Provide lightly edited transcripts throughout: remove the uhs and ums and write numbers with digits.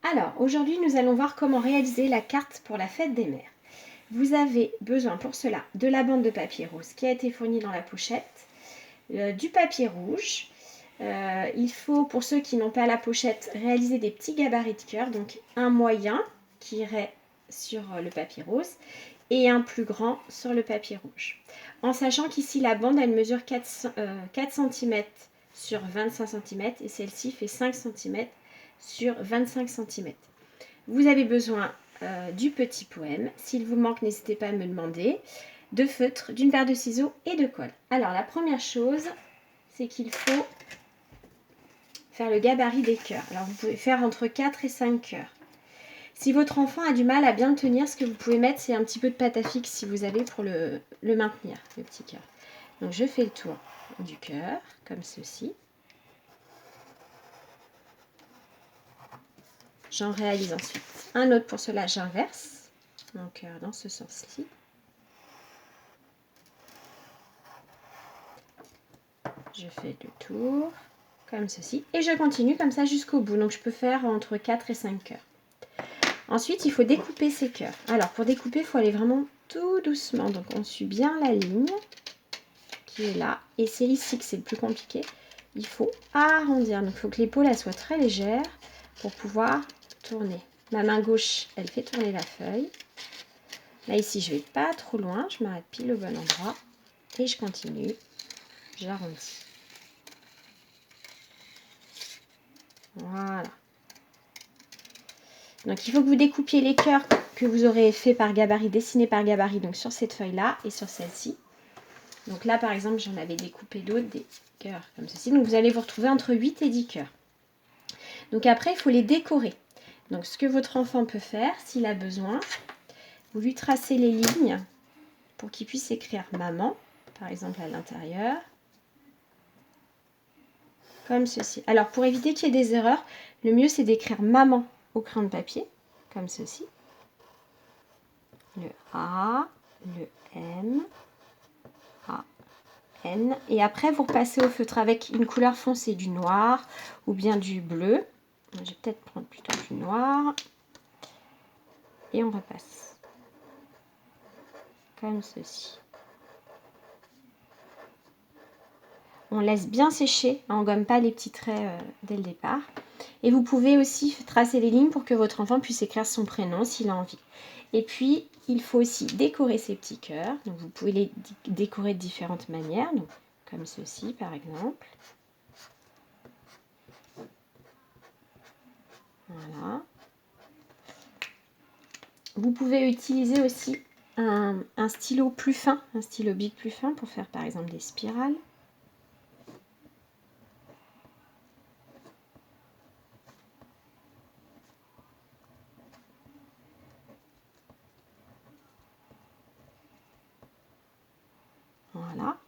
Alors, aujourd'hui, nous allons voir comment réaliser la carte pour la fête des mères. Vous avez besoin pour cela de la bande de papier rose qui a été fournie dans la pochette, du papier rouge. Il faut, pour ceux qui n'ont pas la pochette, réaliser des petits gabarits de cœur, donc un moyen qui irait sur le papier rose et un plus grand sur le papier rouge. En sachant qu'ici, la bande, elle mesure 4 cm sur 25 cm et celle-ci fait 5 cm sur 25 cm. Vous avez besoin du petit poème. S'il vous manque, n'hésitez pas à me demander. De feutre, d'une paire de ciseaux et de colle. Alors, la première chose, c'est qu'il faut faire le gabarit des cœurs. Alors, vous pouvez faire entre 4 et 5 cœurs. Si votre enfant a du mal à bien le tenir, ce que vous pouvez mettre, c'est un petit peu de pâte à fixe si vous avez pour le maintenir, le petit cœur. Donc, je fais le tour du cœur, comme ceci. J'en réalise ensuite un autre. Pour cela, j'inverse mon cœur dans ce sens-ci. Je fais le tour, comme ceci. Et je continue comme ça jusqu'au bout. Donc, je peux faire entre 4 et 5 cœurs. Ensuite, il faut découper ces cœurs. Alors, pour découper, il faut aller vraiment tout doucement. Donc, on suit bien la ligne qui est là. Et c'est ici que c'est le plus compliqué. Il faut arrondir. Donc, il faut que l'épaule elle soit très légère pour pouvoir tourner. Ma main gauche, elle fait tourner la feuille. Là, ici, je ne vais pas trop loin. Je m'arrête pile au bon endroit. Et je continue. J'arrondis. Voilà. Donc, il faut que vous découpiez les cœurs que vous aurez fait par gabarit, dessinés par gabarit, donc sur cette feuille-là et sur celle-ci. Donc là, par exemple, j'en avais découpé d'autres, des cœurs comme ceci. Donc, vous allez vous retrouver entre 8 et 10 cœurs. Donc, après, il faut les décorer. Donc, ce que votre enfant peut faire, s'il a besoin, vous lui tracez les lignes pour qu'il puisse écrire « maman », par exemple, à l'intérieur. Comme ceci. Alors, pour éviter qu'il y ait des erreurs, le mieux, c'est d'écrire « maman » au crayon de papier, comme ceci. Le A, le M, A, N. Et après, vous repassez au feutre avec une couleur foncée, du noir ou bien du bleu. Je vais peut-être prendre plutôt du noir. Et on repasse. Comme ceci. On laisse bien sécher, on ne gomme pas les petits traits dès le départ. Et vous pouvez aussi tracer les lignes pour que votre enfant puisse écrire son prénom s'il a envie. Et puis, il faut aussi décorer ces petits cœurs. Donc, vous pouvez les décorer de différentes manières, donc, comme ceci par exemple. Voilà. Vous pouvez utiliser aussi un stylo plus fin, un stylo bic plus fin pour faire par exemple des spirales. Voilà.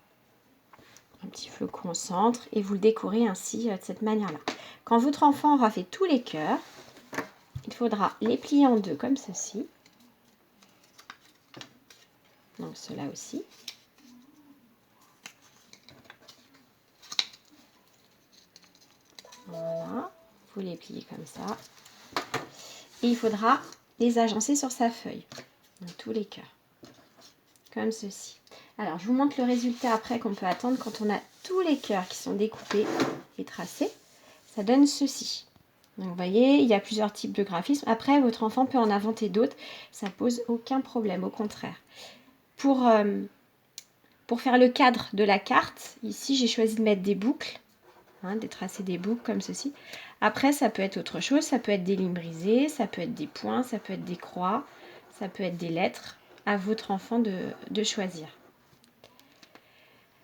Un petit flocon au centre et vous le décorez ainsi de cette manière-là. Quand votre enfant aura fait tous les cœurs, il faudra les plier en deux comme ceci. Donc cela aussi. Voilà, vous les pliez comme ça. Et il faudra les agencer sur sa feuille. Donc tous les cœurs. Comme ceci. Alors je vous montre le résultat après qu'on peut attendre quand on a tous les cœurs qui sont découpés et tracés. Ça donne ceci. Donc vous voyez, il y a plusieurs types de graphismes. Après, votre enfant peut en inventer d'autres. Ça pose aucun problème, au contraire. Pour faire le cadre de la carte, ici j'ai choisi de mettre des boucles, de tracer des boucles comme ceci. Après, ça peut être autre chose, ça peut être des lignes brisées, ça peut être des points, ça peut être des croix, ça peut être des lettres. À votre enfant de choisir.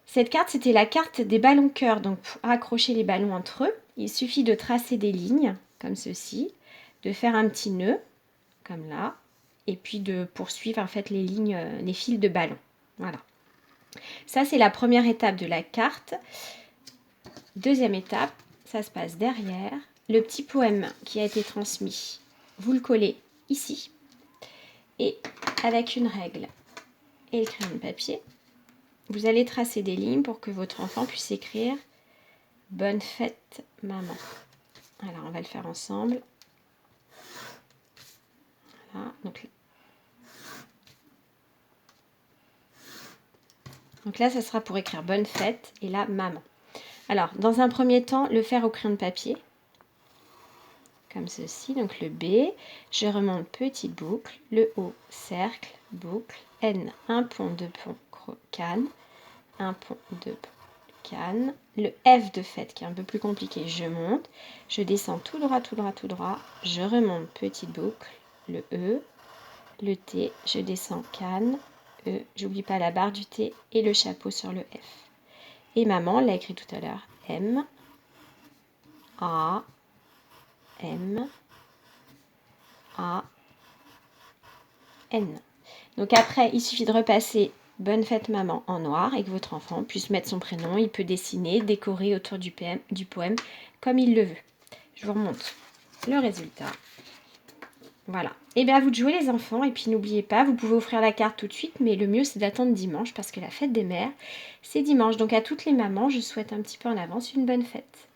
Cette carte, c'était la carte des ballons cœur. Donc pour accrocher les ballons entre eux, il suffit de tracer des lignes comme ceci, de faire un petit nœud comme là, et puis de poursuivre en fait les lignes, les fils de ballon. Voilà. Ça, c'est la première étape de la carte. Deuxième étape, ça se passe derrière. Le petit poème qui a été transmis, vous le collez ici. Et avec une règle et le crayon de papier, vous allez tracer des lignes pour que votre enfant puisse écrire « Bonne fête, maman ». Alors, on va le faire ensemble. Donc là, ça sera pour écrire bonne fête et là, maman. Alors, dans un premier temps, le faire au crayon de papier. Comme ceci, donc le B, je remonte petite boucle, le O, cercle, boucle, N, un pont, deux ponts, canne, un pont, deux ponts, canne, le F de fête qui est un peu plus compliqué, je monte, je descends tout droit, tout droit, tout droit, je remonte petite boucle, le E, le T, je descends canne, E, j'oublie pas la barre du T et le chapeau sur le F. Et maman, on l'a écrit tout à l'heure, M, A, M, A, N. Donc après, il suffit de repasser bonne fête maman en noir et que votre enfant puisse mettre son prénom. Il peut dessiner, décorer autour du poème comme il le veut. Je vous remonte le résultat. Voilà. Et bien à vous de jouer les enfants. Et puis n'oubliez pas, vous pouvez offrir la carte tout de suite, mais le mieux c'est d'attendre dimanche parce que la fête des mères, c'est dimanche. Donc à toutes les mamans, je souhaite un petit peu en avance une bonne fête.